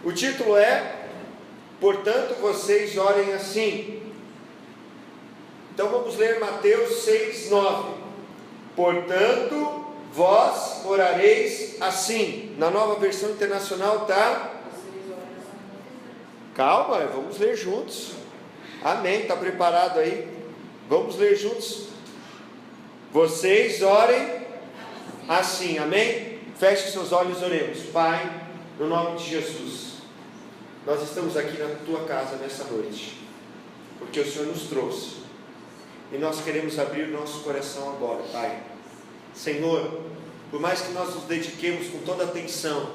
O título é: portanto vocês orem assim. Então vamos ler Mateus 6:9. Portanto vós orareis assim. Na Nova Versão Internacional está: calma, vamos ler juntos. Amém, está preparado aí? Vamos ler juntos. Vocês orem assim, amém? Feche seus olhos e oremos. Pai, no nome de Jesus, nós estamos aqui na tua casa nessa noite, porque o Senhor nos trouxe, e nós queremos abrir o nosso coração agora, Pai. Senhor, por mais que nós nos dediquemos com toda a atenção,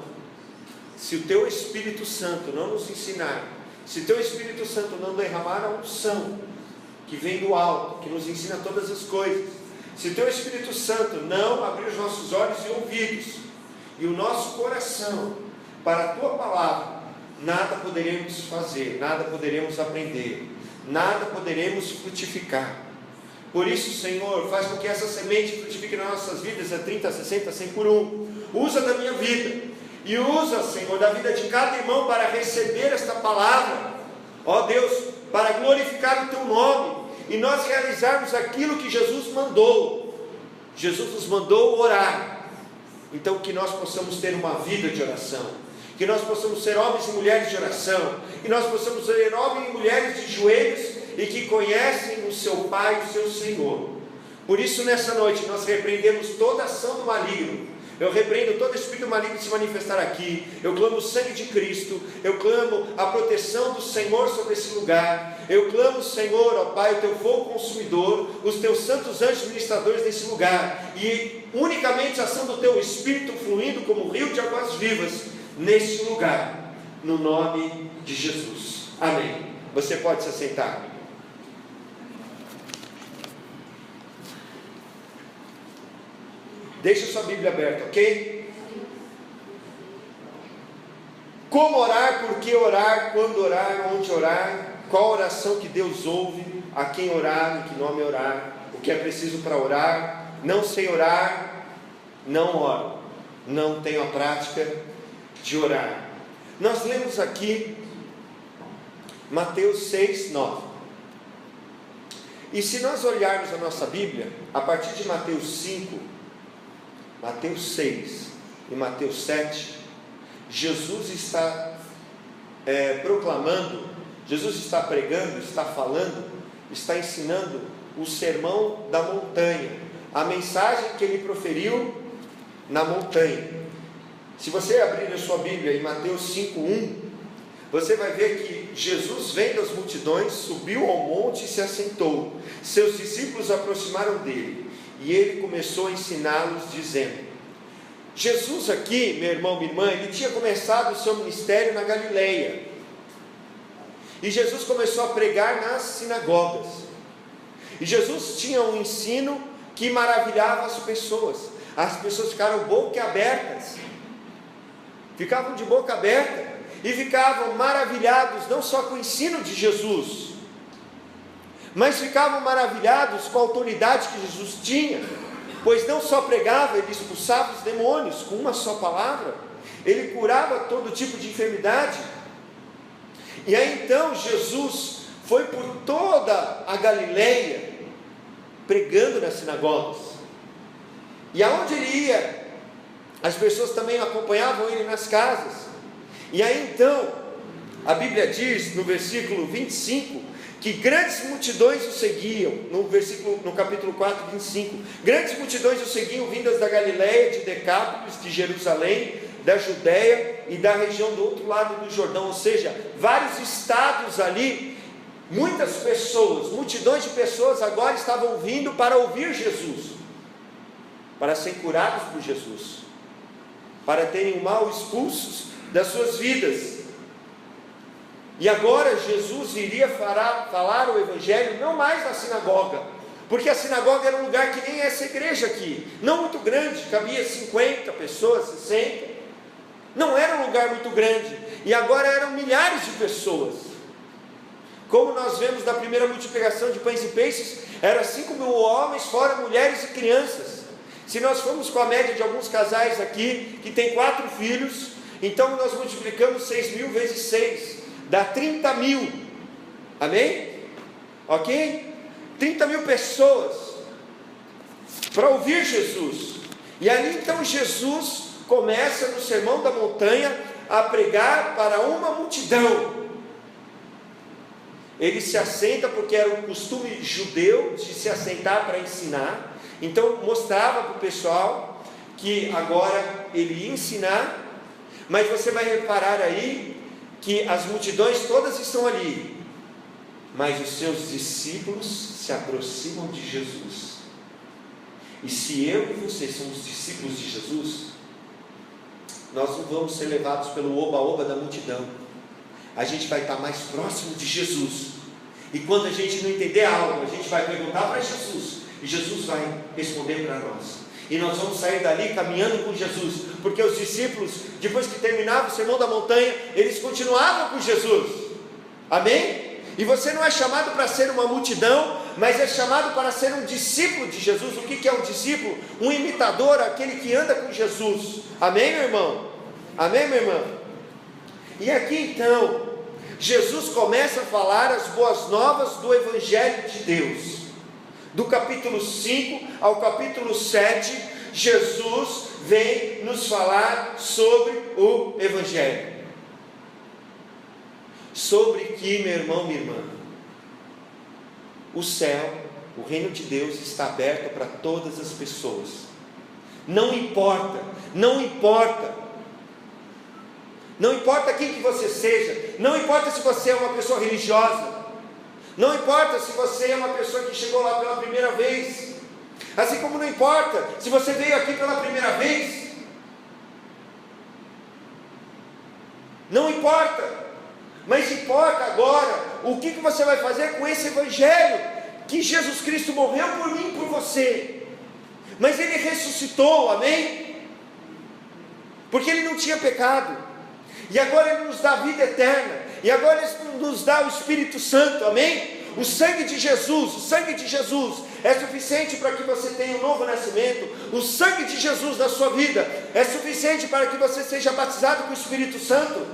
se o teu Espírito Santo não nos ensinar, se o teu Espírito Santo não derramar a unção que vem do alto, que nos ensina todas as coisas, se o teu Espírito Santo não abrir os nossos olhos e ouvidos e o nosso coração para a tua palavra, nada poderemos fazer, nada poderemos aprender, nada poderemos frutificar. Por isso, Senhor, faz com que essa semente frutifique nas nossas vidas a 30, 60, 100 por um. Usa da minha vida e usa, Senhor, da vida de cada irmão para receber esta palavra, ó Deus, para glorificar o teu nome e nós realizarmos aquilo que Jesus mandou. Jesus nos mandou orar, então que nós possamos ter uma vida de oração, que nós possamos ser homens e mulheres de oração, que nós possamos ser homens e mulheres de joelhos e que conhecem o seu Pai, o seu Senhor. Por isso nessa noite nós repreendemos toda ação do maligno. Eu repreendo todo espírito maligno de se manifestar aqui. Eu clamo o sangue de Cristo. Eu clamo a proteção do Senhor sobre esse lugar. Eu clamo, Senhor, ó Pai, o teu fogo consumidor, os teus santos anjos ministradores nesse lugar, e unicamente a ação do teu Espírito fluindo como rio de águas vivas neste lugar, no nome de Jesus. Amém. Você pode se assentar. Deixa sua Bíblia aberta, ok? Como orar, por que orar, quando orar, onde orar, qual oração que Deus ouve, a quem orar, em que nome orar, o que é preciso para orar. Não sei orar, não oro, não tenho a prática de orar. Nós lemos aqui Mateus 6:9. E se nós olharmos a nossa Bíblia, a partir de Mateus 5, Mateus 6 e Mateus 7, Jesus está proclamando, Jesus está pregando, está falando, está ensinando o sermão da montanha, a mensagem que ele proferiu na montanha. Se você abrir a sua Bíblia em Mateus 5:1, você vai ver que Jesus, vendo as multidões, subiu ao monte e se assentou. Seus discípulos aproximaram dele e ele começou a ensiná-los, dizendo: Jesus aqui, meu irmão, minha irmã, ele tinha começado o seu ministério na Galileia, e Jesus começou a pregar nas sinagogas, e Jesus tinha um ensino que maravilhava as pessoas ficaram boquiabertas, ficavam de boca aberta, e ficavam maravilhados não só com o ensino de Jesus, mas ficavam maravilhados com a autoridade que Jesus tinha, pois não só pregava, ele expulsava os demônios com uma só palavra, ele curava todo tipo de enfermidade. E aí então Jesus foi por toda a Galileia, pregando nas sinagogas, e aonde ele ia, as pessoas também acompanhavam ele nas casas. E aí então, a Bíblia diz no versículo 25, que grandes multidões o seguiam, no capítulo 4, 25, grandes multidões o seguiam, vindas da Galileia, de Decápolis, de Jerusalém, da Judéia e da região do outro lado do Jordão, ou seja, vários estados ali, muitas pessoas, multidões de pessoas agora estavam vindo para ouvir Jesus, para serem curados por Jesus, para terem o mal expulsos das suas vidas. E agora Jesus iria falar o Evangelho não mais na sinagoga, porque a sinagoga era um lugar que nem essa igreja aqui, não muito grande, cabia 50 pessoas, 60, não era um lugar muito grande, e agora eram milhares de pessoas, como nós vemos na primeira multiplicação de pães e peixes, eram 5.000 homens, fora mulheres e crianças. Se nós formos com a média de alguns casais aqui, que tem 4 filhos, Então nós multiplicamos 6.000 vezes 6, dá 30.000, amém? Ok? 30.000 pessoas para ouvir Jesus. E ali então Jesus começa no Sermão da Montanha a pregar para uma multidão. Ele se assenta, porque era um costume judeu de se assentar para ensinar. Então mostrava para o pessoal que agora ele ia ensinar. Mas você vai reparar aí que as multidões todas estão ali, mas os seus discípulos se aproximam de Jesus. E se eu e você somos discípulos de Jesus, nós não vamos ser levados pelo oba-oba da multidão. A gente vai estar mais próximo de Jesus. E quando a gente não entender algo, a gente vai perguntar para Jesus, e Jesus vai responder para nós. E nós vamos sair dali caminhando com Jesus, porque os discípulos, depois que terminava o Sermão da Montanha, eles continuavam com Jesus, amém? E você não é chamado para ser uma multidão, mas é chamado para ser um discípulo de Jesus. O que é um discípulo? Um imitador, aquele que anda com Jesus, amém, meu irmão? Amém, minha irmã? E aqui então, Jesus começa a falar as boas novas do Evangelho de Deus. Do capítulo 5 ao capítulo 7, Jesus vem nos falar sobre o Evangelho. Sobre que, meu irmão, minha irmã, o céu, o reino de Deus está aberto para todas as pessoas. Não importa, não importa. Não importa quem que você seja, não importa se você é uma pessoa religiosa, não importa se você é uma pessoa que chegou lá pela primeira vez, assim como não importa se você veio aqui pela primeira vez, não importa, mas importa agora o que você vai fazer com esse Evangelho, que Jesus Cristo morreu por mim e por você, mas Ele ressuscitou, amém? Porque Ele não tinha pecado, e agora Ele nos dá a vida eterna, e agora Ele nos dá o Espírito Santo, amém? O sangue de Jesus é suficiente para que você tenha um novo nascimento. O sangue de Jesus na sua vida é suficiente para que você seja batizado com o Espírito Santo.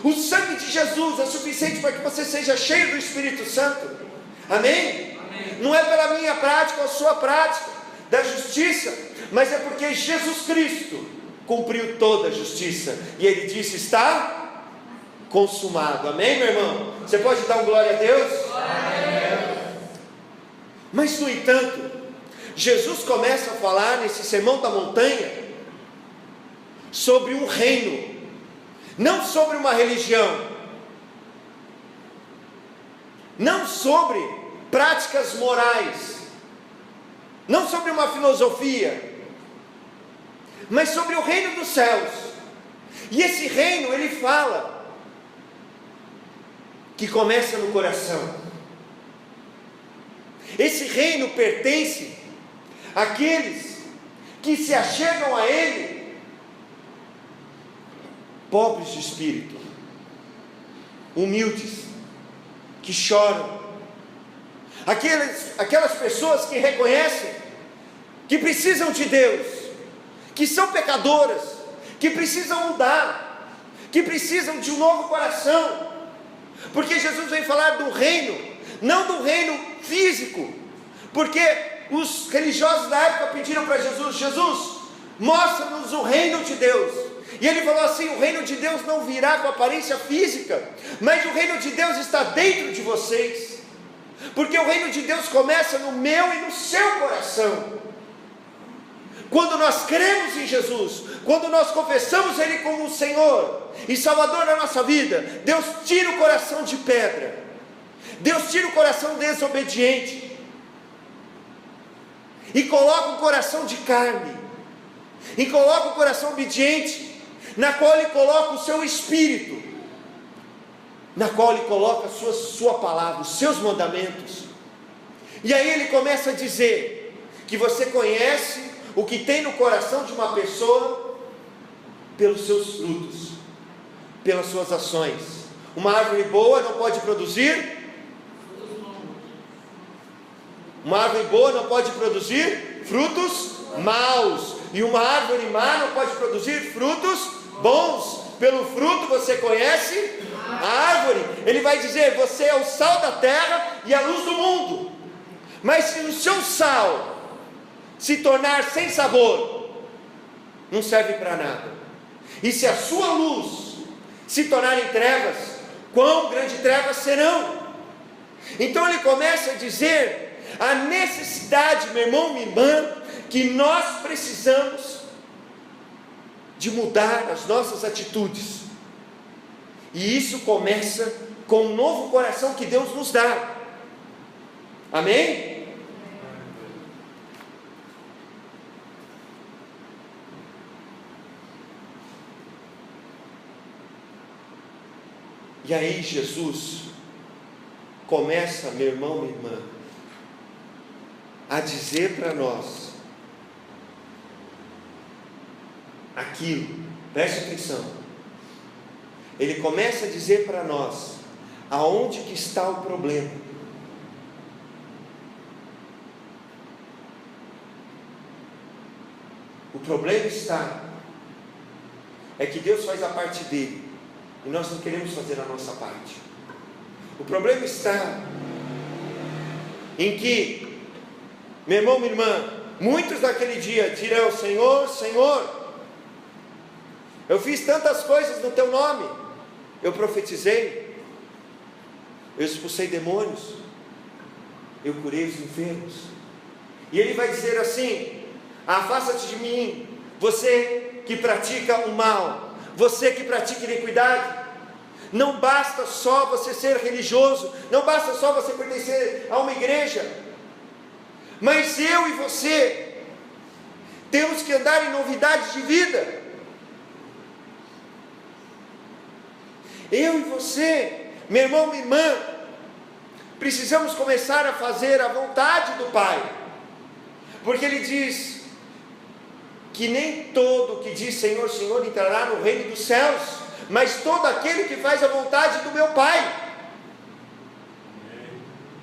O sangue de Jesus é suficiente para que você seja cheio do Espírito Santo, amém? Amém. Não é pela minha prática ou a sua prática da justiça, mas é porque Jesus Cristo cumpriu toda a justiça, e Ele disse: está consumado, amém, meu irmão? Você pode dar um glória a Deus? Amém. Mas no entanto, Jesus começa a falar nesse Sermão da Montanha sobre um reino, não sobre uma religião, não sobre práticas morais, não sobre uma filosofia, mas sobre o reino dos céus. E esse reino, ele fala que começa no coração. Esse reino pertence àqueles que se achegam a Ele pobres de espírito, humildes, que choram, aquelas pessoas que reconhecem que precisam de Deus, que são pecadoras, que precisam mudar, que precisam de um novo coração, porque Jesus vem falar do reino, não do reino físico, porque os religiosos da época pediram para Jesus: Jesus, mostra-nos o reino de Deus. E Ele falou assim: o reino de Deus não virá com aparência física, mas o reino de Deus está dentro de vocês, porque o reino de Deus começa no meu e no seu coração. Quando nós cremos em Jesus, quando nós confessamos Ele como o Senhor e Salvador da nossa vida, Deus tira o coração de pedra, Deus tira o coração desobediente e coloca o coração de carne, e coloca o coração obediente, na qual Ele coloca o seu Espírito, na qual Ele coloca a sua palavra, os seus mandamentos. E aí Ele começa a dizer que você conhece o que tem no coração de uma pessoa pelos seus frutos, pelas suas ações. Uma árvore boa não pode produzir frutos maus, e uma árvore má não pode produzir frutos bons. pelo fruto você conhece a árvore. Ele vai dizer: você é o sal da terra e a luz do mundo. Mas se o seu sal se tornar sem sabor, não serve para nada. E se a sua luz se tornar em trevas, quão grandes trevas serão? Então ele começa a dizer a necessidade, meu irmão, minha irmã, que nós precisamos de mudar as nossas atitudes. E isso começa com um novo coração que Deus nos dá. Amém? E aí Jesus começa, meu irmão, minha irmã, a dizer para nós aquilo, preste atenção, ele começa a dizer para nós aonde que está o problema. O problema é que Deus faz a parte dele e nós não queremos fazer a nossa parte. O problema está em que, meu irmão, minha irmã, muitos naquele dia dirão: Senhor, Senhor, eu fiz tantas coisas no teu nome, eu profetizei, eu expulsei demônios, eu curei os enfermos. E ele vai dizer assim: afasta-te de mim, você que pratica o mal, você que pratica iniquidade. Não basta só você ser religioso, não basta só você pertencer a uma igreja, mas eu e você temos que andar em novidade de vida. Eu e você, meu irmão, minha irmã, precisamos começar a fazer a vontade do Pai, porque Ele diz que nem todo que diz Senhor, Senhor entrará no reino dos céus, mas todo aquele que faz a vontade do meu Pai.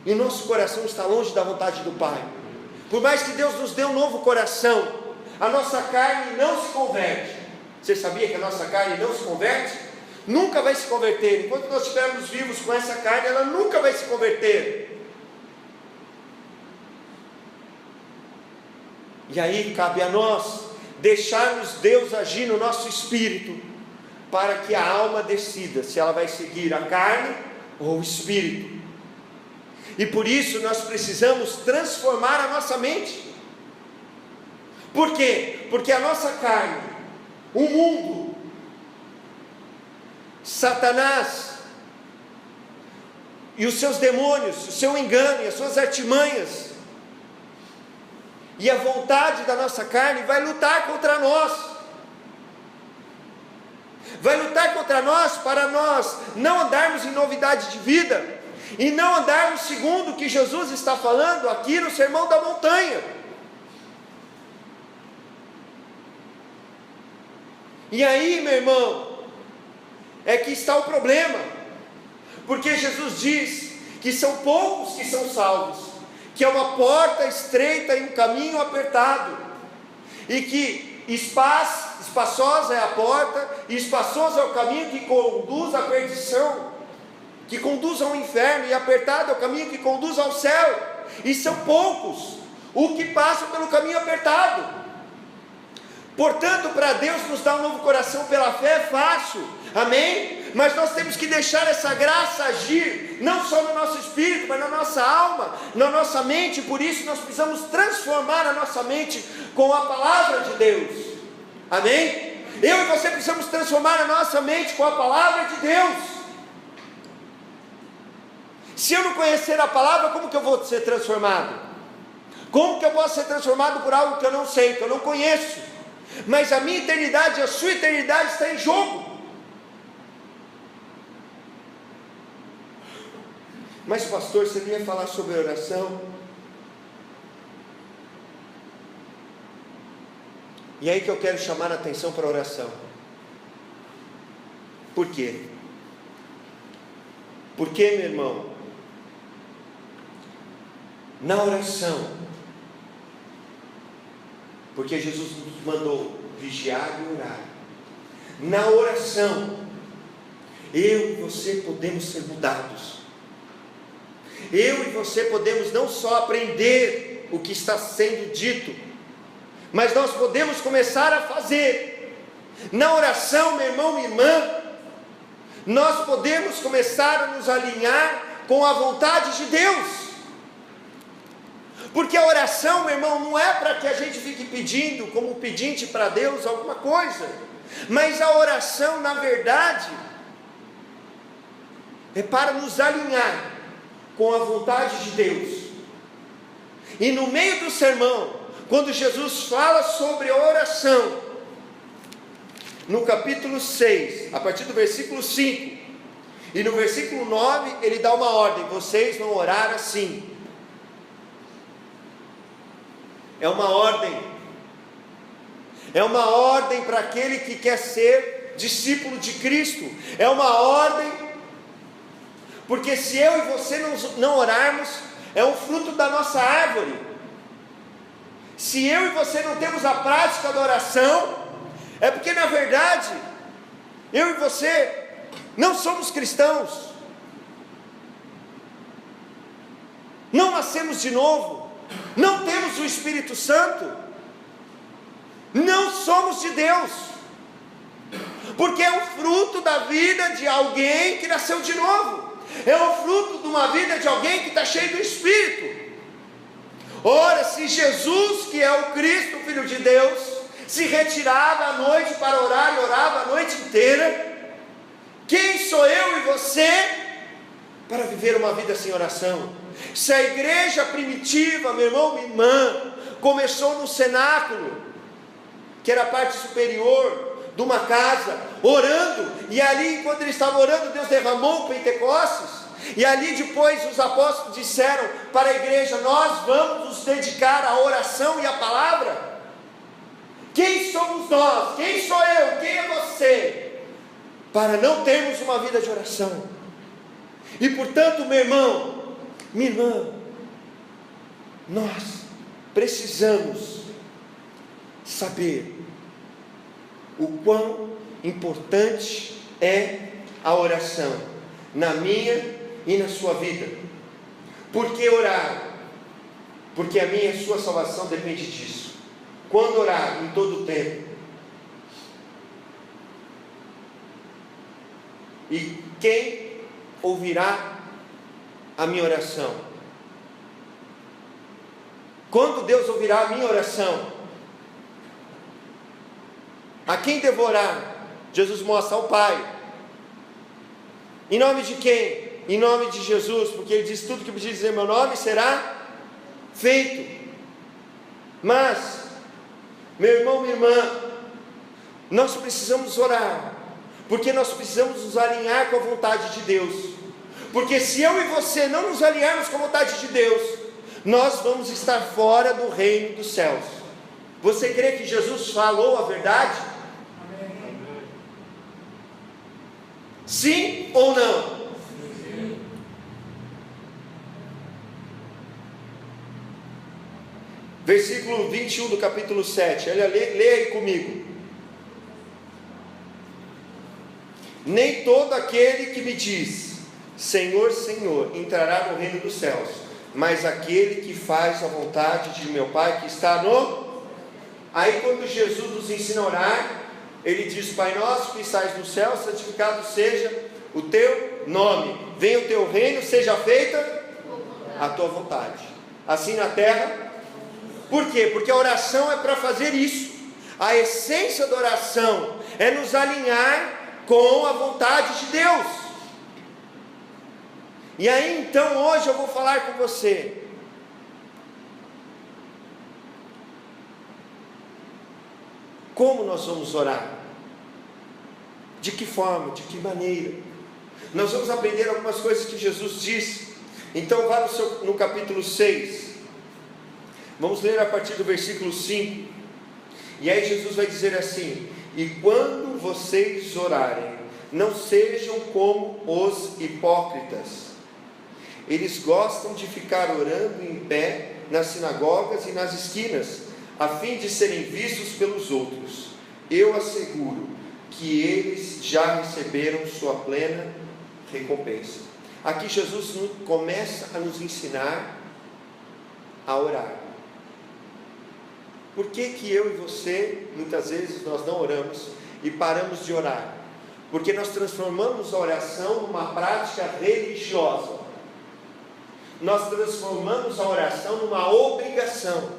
E o nosso coração está longe da vontade do Pai. Por mais que Deus nos dê um novo coração, a nossa carne não se converte. Você sabia que a nossa carne não se converte? Nunca vai se converter. Enquanto nós estivermos vivos com essa carne, ela nunca vai se converter. E aí cabe a nós deixarmos Deus agir no nosso espírito, para que a alma decida se ela vai seguir a carne ou o espírito. E por isso nós precisamos transformar a nossa mente. Por quê? Porque a nossa carne, o mundo, Satanás e os seus demônios, o seu engano e as suas artimanhas, e a vontade da nossa carne vai lutar contra nós. Vai lutar contra nós para nós não andarmos em novidade de vida e não andarmos segundo o que Jesus está falando aqui no Sermão da Montanha. E aí, meu irmão, é que está o problema, porque Jesus diz que são poucos que são salvos, que é uma porta estreita e um caminho apertado, e que espaçosa é a porta, e espaçoso é o caminho que conduz à perdição, que conduz ao inferno, e apertado é o caminho que conduz ao céu, e são poucos os que passam pelo caminho apertado. Portanto, para Deus nos dar um novo coração pela fé é fácil, amém? Mas nós temos que deixar essa graça agir, não só no nosso espírito, mas na nossa alma, na nossa mente. Por isso nós precisamos transformar a nossa mente com a palavra de Deus, amém? Eu e você precisamos transformar a nossa mente com a palavra de Deus. Se eu não conhecer a palavra, como que eu vou ser transformado? Como que eu posso ser transformado por algo que eu não sei, que eu não conheço? Mas a minha eternidade, a sua eternidade está em jogo. Mas pastor, você ia falar sobre oração? E aí que eu quero chamar a atenção para a oração. Por quê? Porque, meu irmão, na oração, porque Jesus nos mandou vigiar e orar, Na oração, eu e você podemos ser mudados. Eu e você podemos não só aprender o que está sendo dito, mas nós podemos começar a fazer. Na oração, meu irmão, minha irmã, nós podemos começar a nos alinhar com a vontade de Deus. Porque a oração, meu irmão, não é para que a gente fique pedindo como pedinte para Deus alguma coisa, mas a oração, na verdade, é para nos alinhar com a vontade de Deus. E no meio do sermão, quando Jesus fala sobre a oração, no capítulo 6, a partir do versículo 5, e no versículo 9, ele dá uma ordem: vocês vão orar assim. É uma ordem para aquele que quer ser discípulo de Cristo, é uma ordem, porque se eu e você não orarmos, é um fruto da nossa árvore. Se eu e você não temos a prática da oração, é porque na verdade, eu e você não somos cristãos, não nascemos de novo, não temos o Espírito Santo, não somos de Deus, porque é o fruto da vida de alguém que nasceu de novo, é o fruto de uma vida de alguém que está cheio do Espírito. Ora, se Jesus, que é o Cristo, Filho de Deus, se retirava à noite para orar e orava a noite inteira, quem sou eu e você para viver uma vida sem oração? Se a igreja primitiva, meu irmão, minha irmã, começou no cenáculo, que era a parte superior de uma casa, orando, e ali enquanto eles estavam orando, Deus derramou o Pentecostes, e ali depois os apóstolos disseram para a igreja: nós vamos nos dedicar à oração e à palavra. Quem somos nós? Quem sou eu? Quem é você? Para não termos uma vida de oração. E portanto, meu irmão, minha irmã, nós precisamos saber o quão importante é a oração na minha e na sua vida. Por que orar? Porque a minha e a sua salvação depende disso. Quando orar? Em todo o tempo. E quem ouvirá a minha oração? Quando Deus ouvirá a minha oração? A quem devorar? Jesus mostra: ao Pai. Em nome de quem? Em nome de Jesus, porque Ele diz: tudo que precisa dizer em meu nome será feito. Mas, meu irmão, minha irmã, nós precisamos orar, porque nós precisamos nos alinhar com a vontade de Deus. Porque se eu e você não nos alinharmos com a vontade de Deus, nós vamos estar fora do reino dos céus. Você crê que Jesus falou a verdade? Amém. Sim ou não? Sim. Versículo 21 do capítulo 7, olha, lê aí comigo. Nem todo aquele que me diz Senhor, Senhor, entrará no reino dos céus, mas aquele que faz a vontade de meu Pai que está no... Aí quando Jesus nos ensina a orar, Ele diz: Pai nosso que estás no céu, santificado seja o teu nome, venha o teu reino, seja feita a tua vontade, assim na terra. Por quê? Porque a oração é para fazer isso. A essência da oração é nos alinhar com a vontade de Deus. E aí então hoje eu vou falar com você como nós vamos orar, de que forma, de que maneira. Nós vamos aprender algumas coisas que Jesus disse. Então vá no capítulo 6, vamos ler a partir do versículo 5, e aí Jesus vai dizer assim: e quando vocês orarem, não sejam como os hipócritas. Eles gostam de ficar orando em pé nas sinagogas e nas esquinas, a fim de serem vistos pelos outros. Eu asseguro, que eles já receberam sua plena recompensa. Aqui Jesus começa a nos ensinar a orar. Por que eu e você, muitas vezes, nós não oramos e paramos de orar? Porque nós transformamos a oração numa prática religiosa. Nós transformamos a oração numa obrigação.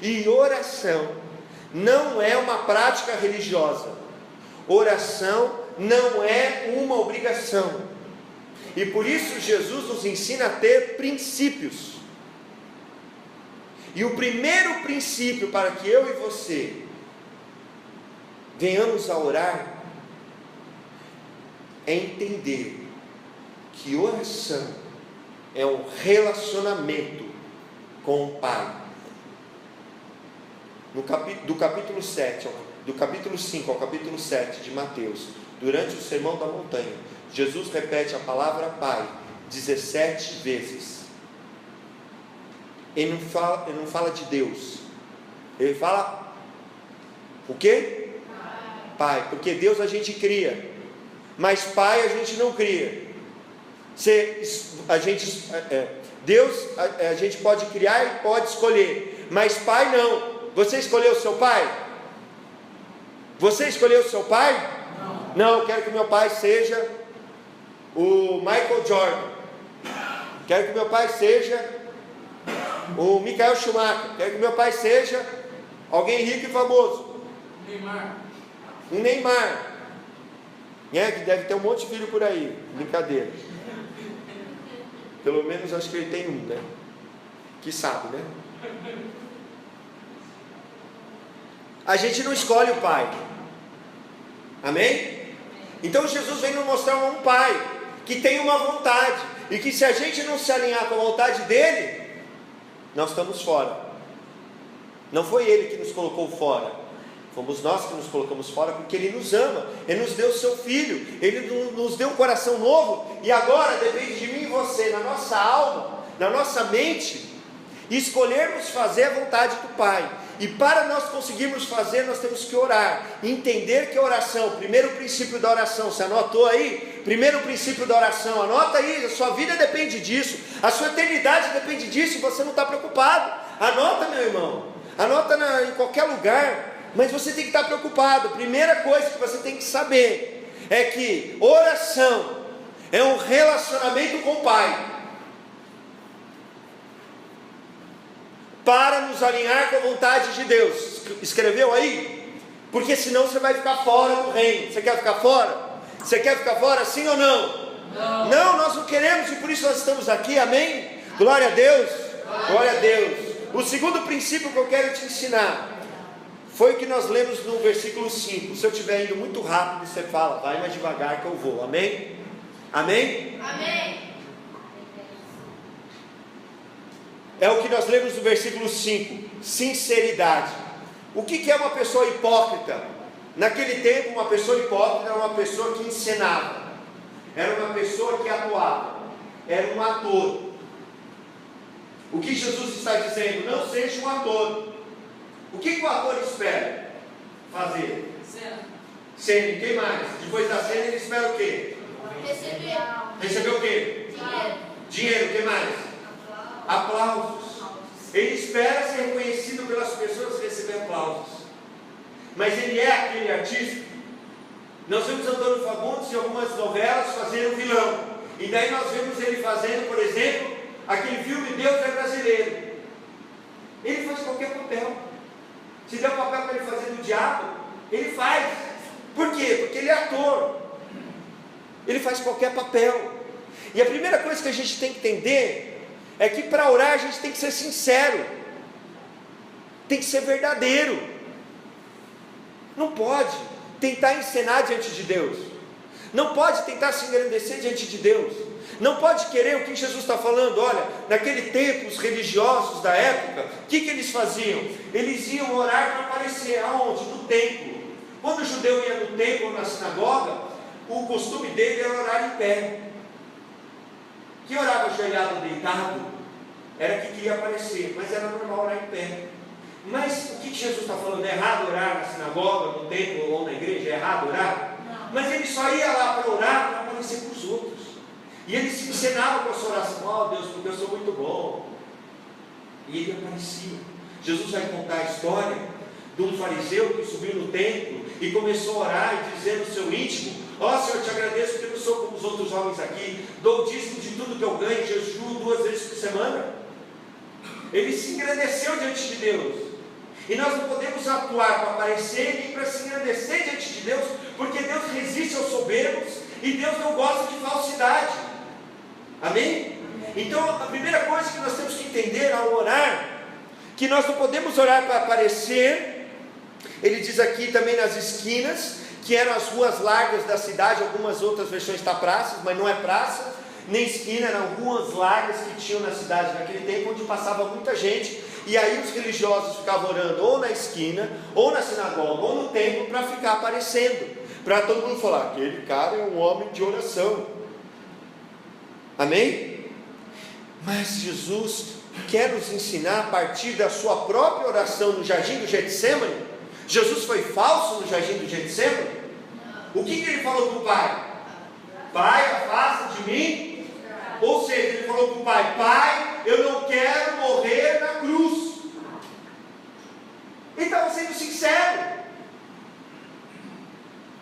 E oração não é uma prática religiosa. Oração não é uma obrigação. E por isso Jesus nos ensina a ter princípios. E o primeiro princípio para que eu e você venhamos a orar é entender que oração é um relacionamento com o Pai. Do capítulo 5 ao capítulo 7 de Mateus, durante o Sermão da Montanha, Jesus repete a palavra Pai 17 vezes. Ele não fala de Deus, ele fala o quê? Pai, porque Deus a gente cria, mas Pai a gente não cria. Deus a gente pode criar e pode escolher, mas Pai não. Você escolheu o seu pai? Você escolheu o seu pai? Não, eu quero que meu pai seja o Michael Jordan. Quero que meu pai seja o Michael Schumacher. Quero que meu pai seja alguém rico e famoso. Um Neymar. Que deve ter um monte de filho por aí. Brincadeira. Pelo menos acho que ele tem um, né? Que sabe, né? A gente não escolhe o pai. Amém? Então Jesus vem nos mostrar um pai que tem uma vontade, e que se a gente não se alinhar com a vontade dele, nós estamos fora. Não foi ele que nos colocou fora, fomos nós que nos colocamos fora, porque ele nos ama, ele nos deu o seu filho, ele nos deu um coração novo, e agora depende de mim e você, na nossa alma, na nossa mente, escolhermos fazer a vontade do Pai. E para nós conseguirmos fazer, nós temos que orar, entender que a oração, primeiro princípio da oração, você anotou aí? Primeiro princípio da oração, anota aí, a sua vida depende disso, a sua eternidade depende disso, e você não está preocupado. Anota, meu irmão, anota em qualquer lugar, mas você tem que estar preocupado. Primeira coisa que você tem que saber é que oração é um relacionamento com o Pai, para nos alinhar com a vontade de Deus. Escreveu aí? Porque senão você vai ficar fora do reino. Você quer ficar fora? Você quer ficar fora, sim ou não? Não, nós não queremos, e por isso nós estamos aqui, amém? Glória a Deus, glória a Deus. O segundo princípio que eu quero te ensinar foi o que nós lemos no versículo 5. Se eu estiver indo muito rápido, você fala, vai mais devagar que eu vou, amém? Amém? Amém. É o que nós lemos no versículo 5, sinceridade. O que é uma pessoa hipócrita? Naquele tempo, uma pessoa hipócrita era uma pessoa que encenava, era uma pessoa que atuava, era um ator. O que Jesus está dizendo? Não seja um ator. O que o ator espera fazer? Cena. E quem mais? Depois da cena ele espera o quê? Receber o quê? Dinheiro. O que mais? Aplausos. Ele espera ser reconhecido pelas pessoas e receber aplausos. Mas ele é aquele artista. Nós vemos Antônio Fagundes em algumas novelas fazer um vilão, e daí nós vemos ele fazendo, por exemplo, aquele filme Deus é Brasileiro. Ele faz qualquer papel. Se der um papel para ele fazer do diabo, ele faz. Por quê? Porque ele é ator. Ele faz qualquer papel. E a primeira coisa que a gente tem que entender é que para orar a gente tem que ser sincero, tem que ser verdadeiro. Não pode tentar encenar diante de Deus, não pode tentar se engrandecer diante de Deus, não pode querer o que Jesus está falando. Olha, naquele tempo os religiosos da época, o que eles faziam? Eles iam orar para aparecer, aonde? No templo. Quando o judeu ia no templo ou na sinagoga, o costume dele era orar em pé. Quem orava ajoelhado ou deitado era que queria aparecer, mas era normal orar em pé. Mas o que Jesus está falando? É errado orar na sinagoga, no templo ou na igreja? É errado orar? Não. Mas ele só ia lá para orar, para aparecer para os outros. E ele se ensinava com a sua oração: ó Deus, porque eu sou muito bom. E ele aparecia. Jesus vai contar a história de um fariseu que subiu no templo e começou a orar e dizer no seu íntimo: ó Senhor, eu te agradeço porque eu não sou como os outros homens aqui, dou o dízimo de tudo que eu ganho, jejuo 2 vezes por semana. Ele se engrandeceu diante de Deus. E nós não podemos atuar para aparecer nem para se engrandecer diante de Deus, porque Deus resiste aos soberbos e Deus não gosta de falsidade. Amém? Então a primeira coisa que nós temos que entender ao orar, que nós não podemos orar para aparecer. Ele diz aqui também nas esquinas, que eram as ruas largas da cidade. Algumas outras versões está praças, mas não é praça nem esquina, eram ruas largas que tinham na cidade naquele tempo, onde passava muita gente. E aí os religiosos ficavam orando ou na esquina, ou na sinagoga, ou no templo, para ficar aparecendo, para todo mundo falar: aquele cara é um homem de oração. Amém? Mas Jesus quer nos ensinar a partir da sua própria oração no jardim do Getsemane. Jesus foi falso no jardim do Getsemane? O que ele falou para o Pai? Pai, afasta de mim. Ou seja, ele falou para o Pai: Pai, eu não quero morrer na cruz. Ele estava sendo sincero.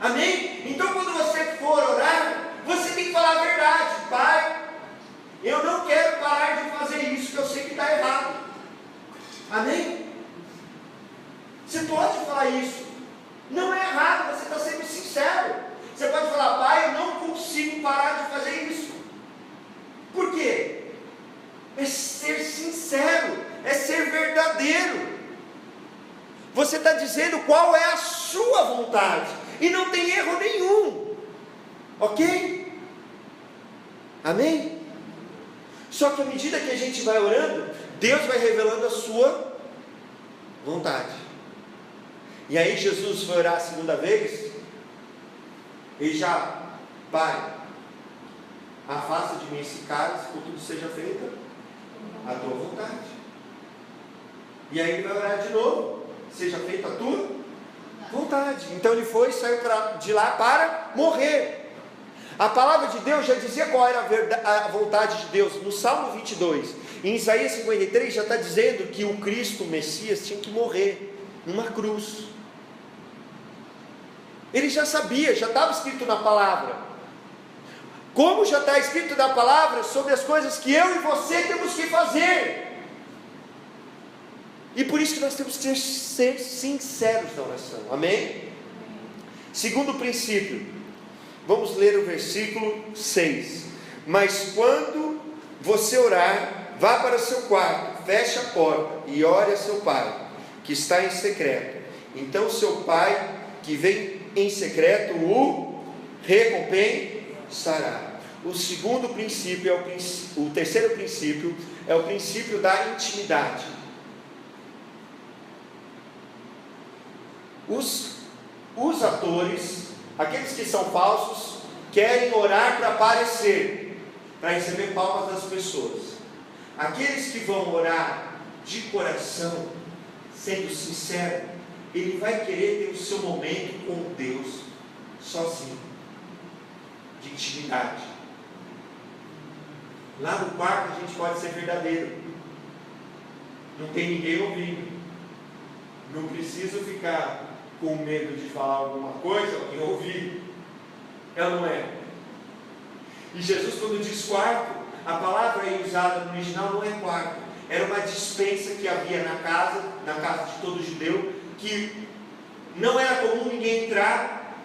Amém? Então quando você for orar, você tem que falar a verdade: Pai, eu não quero parar de fazer isso, que eu sei que está errado. Amém? Você pode falar isso. Não é errado, você está sendo sincero. Você pode falar: Pai, eu não consigo parar de fazer isso. Por quê? É ser sincero, é ser verdadeiro. Você está dizendo qual é a sua vontade, e não tem erro nenhum. Ok? Amém? Só que à medida que a gente vai orando, Deus vai revelando a sua vontade. E aí Jesus foi orar a segunda vez, e já: Pai, afasta de mim esse cálice, contudo seja feita a tua vontade. E aí ele vai orar de novo: seja feita a tua vontade. Então ele foi e saiu de lá para morrer. A palavra de Deus já dizia qual era a vontade de Deus no Salmo 22. Em Isaías 53 já está dizendo que o Cristo, o Messias, tinha que morrer numa cruz. Ele já sabia, já estava escrito na palavra. Como já está escrito na palavra sobre as coisas que eu e você temos que fazer. E por isso que nós temos que ser sinceros na oração. Amém? Segundo princípio, vamos ler o versículo 6. Mas quando você orar, vá para seu quarto, feche a porta e ore a seu pai, que está em secreto. Então seu pai, que vem em secreto, o recompensará. O segundo princípio o terceiro princípio é o princípio da intimidade. Os atores, aqueles que são falsos, querem orar para aparecer, para receber palmas das pessoas. Aqueles que vão orar de coração, sendo sincero, ele vai querer ter o seu momento com Deus, sozinho, de intimidade. Lá no quarto a gente pode ser verdadeiro, não tem ninguém ouvindo, não preciso ficar com medo de falar alguma coisa, alguém ouvir. Ela não é. E Jesus, quando diz quarto, a palavra aí usada no original não é quarto, era uma despensa que havia na casa de todo judeu, que não era comum ninguém entrar.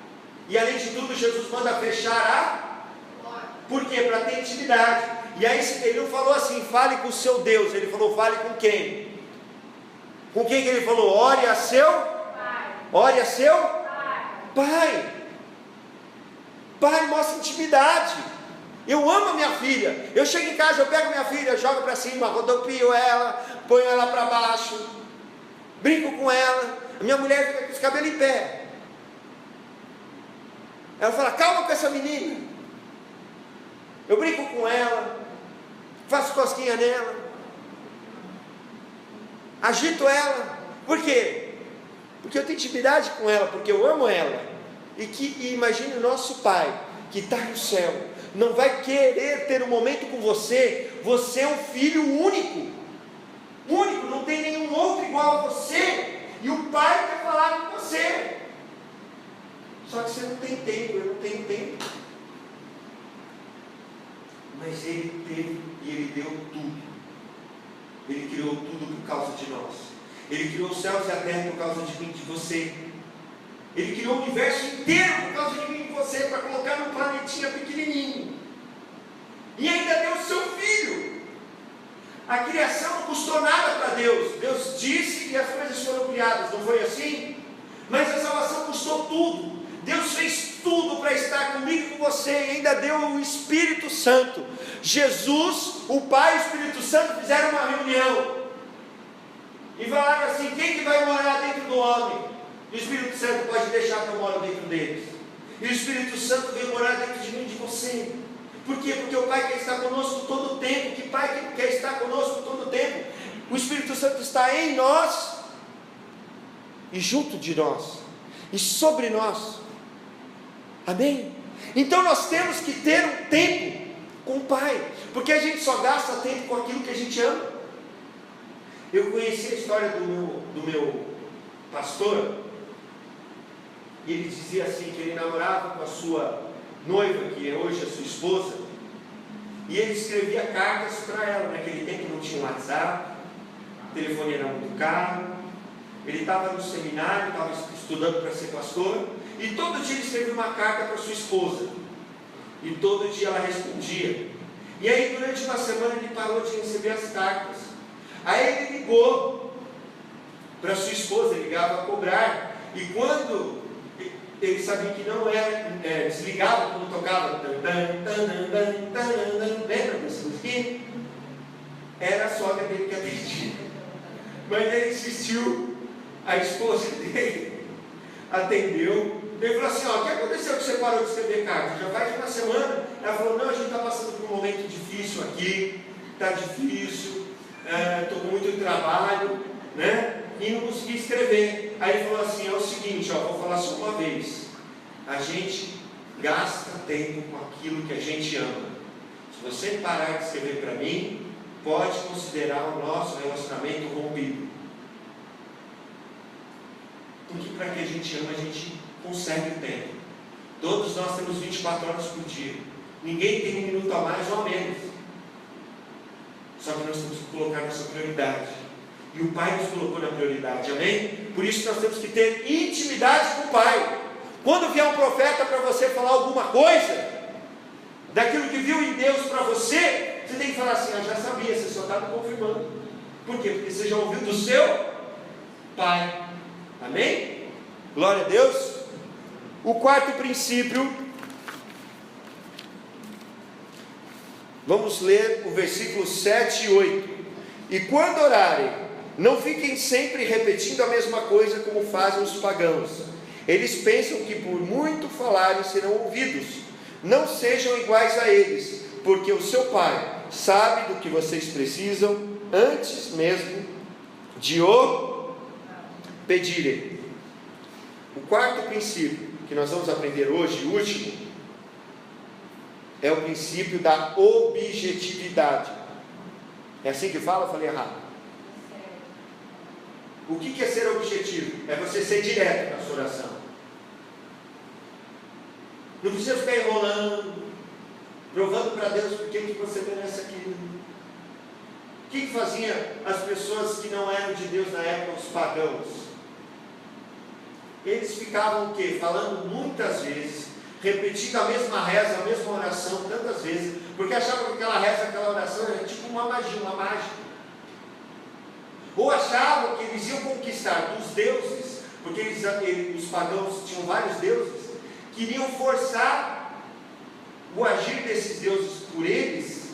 E além de tudo, Jesus manda fechar por quê? Para ter intimidade. E aí ele não falou assim: fale com o seu Deus. Ele falou: fale com quem? Com quem que ele falou? Ore a seu Pai. Ore a seu Pai. Pai mostra intimidade. Eu amo a minha filha. Eu chego em casa, eu pego minha filha, jogo para cima, rodopio ela, ponho ela para baixo, brinco com ela. A minha mulher fica com os cabelos em pé. Ela fala: calma com essa menina. Eu brinco com ela, faço cosquinha nela, agito ela, Por quê? Porque eu tenho intimidade com ela, porque eu amo ela. E imagine o nosso Pai, que está no céu, não vai querer ter um momento com você. Você é um filho único, não tem nenhum outro igual a você, e o Pai quer falar com você. Só que você não tem tempo, eu não tenho tempo. Mas Ele teve e Ele deu tudo. Ele criou tudo por causa de nós. Ele criou os céus e a terra por causa de mim, de você. Ele criou o universo inteiro por causa de mim e de você, para colocar num planetinha pequenininho. E ainda deu o seu filho. A criação não custou nada para Deus. Deus disse e as coisas foram criadas, não foi assim? Mas a salvação custou tudo. Deus fez tudo para estar comigo e com você, e ainda deu o Espírito Santo. Jesus, o Pai e o Espírito Santo fizeram uma reunião e falaram assim: quem que vai morar dentro do homem? E o Espírito Santo pode deixar que eu moro dentro deles. E o Espírito Santo veio morar dentro de mim e de você. Por quê? Porque o Pai quer estar conosco todo o tempo. Que Pai quer estar conosco todo o tempo? O Espírito Santo está em nós e junto de nós e sobre nós. Amém? Então nós temos que ter um tempo com o Pai, porque a gente só gasta tempo com aquilo que a gente ama. Eu conheci a história do meu pastor, e ele dizia assim, que ele namorava com a sua noiva, que é hoje a sua esposa, e ele escrevia cartas para ela. Naquele tempo não tinha WhatsApp, o telefone era muito caro, ele estava no seminário, estava estudando para ser pastor, e todo dia ele escrevia uma carta para sua esposa, e todo dia ela respondia. E aí durante uma semana ele parou de receber as cartas. Aí ele ligou para sua esposa, ligava a cobrar, e quando ele sabia que não era, desligava quando tocava, lembra dessa música? Era a sogra dele que atendia, mas ele insistiu. A esposa dele atendeu. Ele falou assim: ó, o que aconteceu que você parou de escrever carta? Já faz uma semana. Ela falou: não, a gente está passando por um momento difícil aqui, está difícil, estou com muito trabalho, né? E não consegui escrever. Aí ele falou assim: é o seguinte, ó, vou falar só uma vez. A gente gasta tempo com aquilo que a gente ama. Se você parar de escrever para mim, pode considerar o nosso relacionamento rompido. Porque para que a gente ama, a gente consegue o tempo. Todos nós temos 24 horas por dia. Ninguém tem um minuto a mais ou a menos. Só que nós temos que colocar nossa prioridade. E o Pai nos colocou na prioridade, amém? Por isso nós temos que ter intimidade com o Pai. Quando vier um profeta para você falar alguma coisa, daquilo que viu em Deus para você, você tem que falar assim: eu já sabia, você só está me confirmando. Por quê? Porque você já ouviu do seu Pai. Amém? Glória a Deus. O quarto princípio, vamos ler o versículo 7 e 8. E quando orarem, não fiquem sempre repetindo a mesma coisa como fazem os pagãos. Eles pensam que por muito falarem serão ouvidos. Não sejam iguais a eles, porque o seu Pai sabe do que vocês precisam antes mesmo de o pedirem. O quarto princípio que nós vamos aprender hoje, o último, é o princípio da objetividade. É assim que fala? Eu falei errado. O que é ser objetivo? É você ser direto na sua oração. Não precisa ficar enrolando, provando para Deus por que você merece aquilo. O que fazia as pessoas que não eram de Deus na época, os pagãos? Eles ficavam o quê? Falando muitas vezes, repetindo a mesma reza, a mesma oração tantas vezes, porque achavam que aquela reza, aquela oração era tipo uma magia, uma mágica. Ou achavam que eles iam conquistar dos deuses, porque os pagãos tinham vários deuses, queriam forçar o agir desses deuses por eles,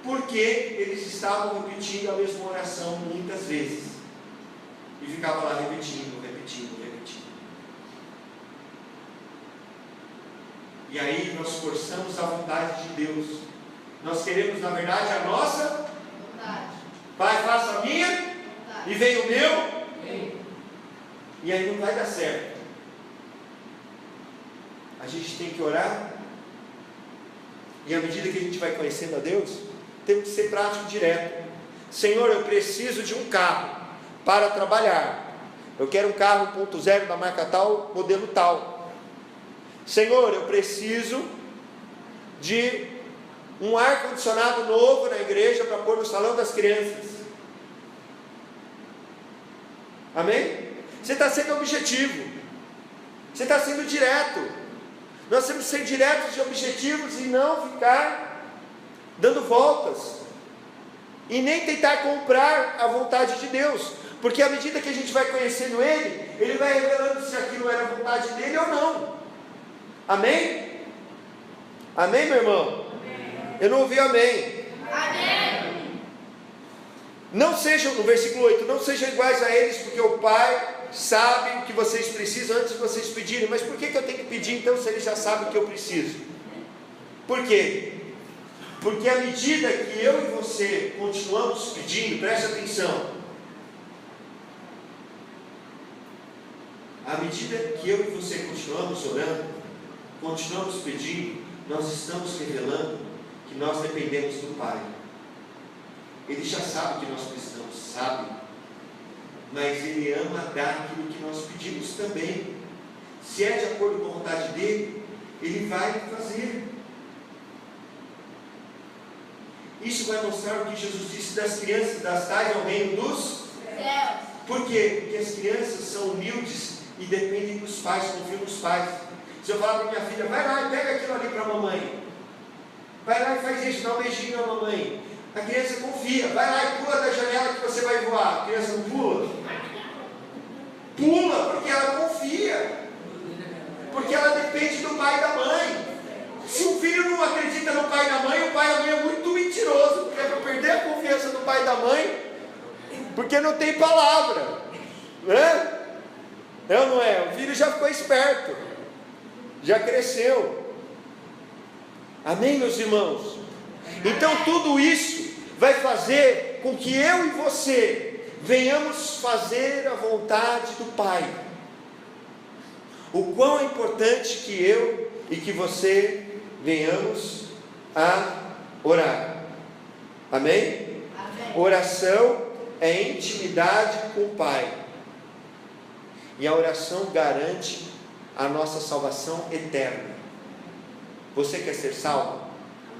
porque eles estavam repetindo a mesma oração muitas vezes. E ficava lá repetindo. E aí nós forçamos a vontade de Deus. Nós queremos, na verdade, a nossa vontade. Pai, faça a minha vontade. e vem o meu, e aí não vai dar certo. A gente tem que orar, e à medida que a gente vai conhecendo a Deus, temos que ser prático e direto. Senhor, eu preciso de um carro para trabalhar. Eu quero um carro 1.0 da marca tal, modelo tal. Senhor, eu preciso de um ar-condicionado novo na igreja para pôr no salão das crianças. Amém? Você está sendo objetivo, você está sendo direto. Nós temos que ser diretos e objetivos e não ficar dando voltas e nem tentar comprar a vontade de Deus, porque à medida que a gente vai conhecendo Ele vai revelando se aquilo era a vontade dele ou não. Amém? Amém, meu irmão? Amém. Eu não ouvi amém. Amém. Não sejam, no versículo 8, não sejam iguais a eles, porque o Pai sabe o que vocês precisam antes de vocês pedirem. Mas por que eu tenho que pedir então, se Ele já sabe o que eu preciso? Por quê? Porque à medida que eu e você continuamos pedindo, preste atenção, à medida que eu e você continuamos orando, continuamos pedindo, nós estamos revelando que nós dependemos do Pai. Ele já sabe o que nós precisamos, sabe? Mas Ele ama dar aquilo que nós pedimos também. Se é de acordo com a vontade dEle, Ele vai fazer. Isso vai mostrar o que Jesus disse das crianças, das tais ao reino dos céus. Por quê? Porque as crianças são humildes e dependem dos pais, confiam nos pais. Se eu falar para minha filha, vai lá e pega aquilo ali para a mamãe, vai lá e faz isso, dá um beijinho na mamãe, a criança confia. Vai lá e pula da janela que você vai voar. A criança não pula? Pula, porque ela confia, porque ela depende do pai e da mãe. Se o filho não acredita no pai e na mãe, o pai e a mãe é muito mentiroso, porque é para perder a confiança do pai e da mãe, porque não tem palavra, né? É ou não é? O filho já ficou esperto, já cresceu. Amém, meus irmãos? Então tudo isso vai fazer com que eu e você venhamos fazer a vontade do Pai. O quão é importante que eu e que você venhamos a orar. Amém? Amém. Oração é intimidade com o Pai, e a oração garante a nossa salvação eterna. Você quer ser salvo?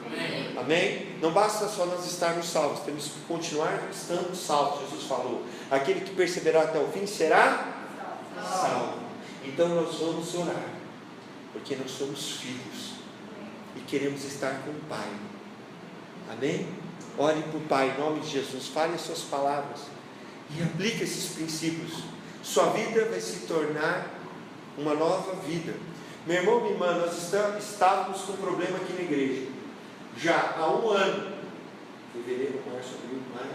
Amém. Amém? Não basta só nós estarmos salvos, temos que continuar estando salvos. Jesus falou: aquele que perseverar até o fim será salvo. Então nós vamos orar, porque nós somos filhos e queremos estar com o Pai. Amém? Ore para o Pai em nome de Jesus, fale as suas palavras e aplique esses princípios. Sua vida vai se tornar uma nova vida. Meu irmão, minha irmã, nós estávamos com um problema aqui na igreja já há um ano, fevereiro, março, abril, maio,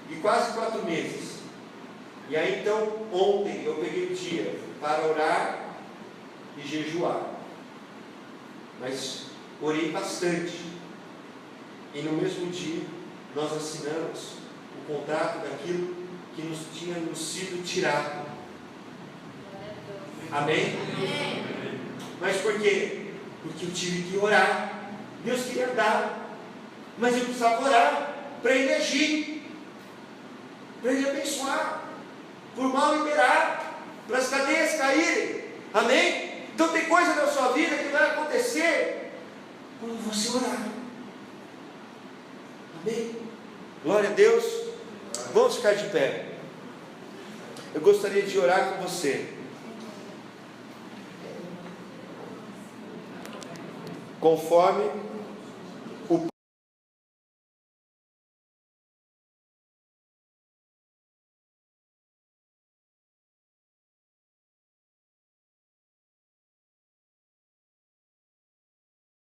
e quase 4 meses. E aí então, ontem eu peguei o dia para orar e jejuar, mas orei bastante, e no mesmo dia nós assinamos o contrato daquilo que nos tinha sido tirado. Amém? Mas por quê? Porque eu tive que orar. Deus queria dar, mas eu precisava orar para Ele agir, para Ele abençoar, por mal liberar, para as cadeias caírem. Amém? Então tem coisa na sua vida que vai acontecer quando você orar. Amém? Glória a Deus. Vamos ficar de pé. Eu gostaria de orar com você. Conforme